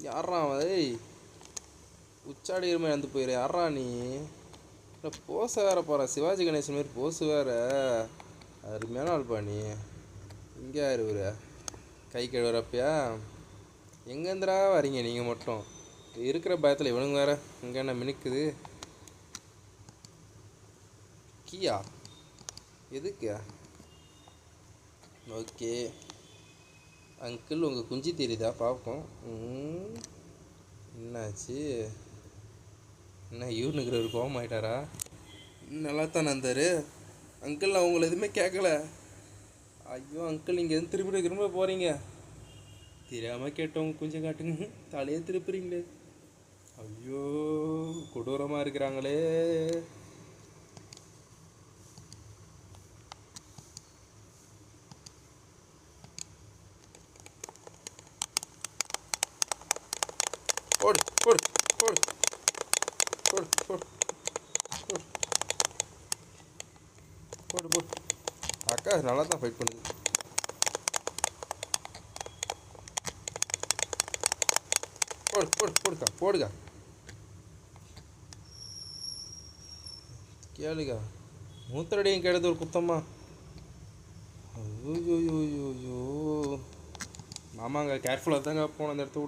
யாரா ஏய் உச்சாடி இருமை வந்து போயிரு. யாரா நீ? இல்லை போச வேற போகிற, சிவாஜி கணேசன் மாரி போசு வேற. அருமையான ஆள்பா நீ. இங்கே யார் இவரு? கை கழுவுறப்பயா? எங்கேருந்துடா வரீங்க நீங்கள் மட்டும்? இருக்கிற பயத்தில் இவனுங்க வேற இங்கே என்ன மினுக்குது. கீயா எதுக்கு? ஓகே அங்கிள், உங்கள் குஞ்சு தெரியுதா பார்ப்போம். என்னாச்சு? என்ன இவனுக்குற ஒரு கோபம் ஆகிட்டாரா? நல்லா தானே இருந்தார் அங்கிள். நான் உங்களை எதுவுமே கேட்கல. ஐயோ அங்கிள், நீங்கள் எதுவும் திரும்ப போகிறீங்க. தெரியாமல் கேட்டவங்க கொஞ்சம் காட்டுங்க. தலையே திருப்புறீங்களே. ஐயோ கொடூரமாக இருக்கிறாங்களே. போடு போடு போடு போடு போடு போடு போடு போடு. அக்கா நல்லா தான் ஃபைட் பண்ணுது. போடு போடு போடுக்கா போடுக்கா. கேளுக்கா, மூத்தரடியும் கேட்டது ஒரு குத்தம்மா. ஐயோ மாமாங்க கேர்ஃபுல்லாக தாங்க போன அந்த இடத்த விட்டு.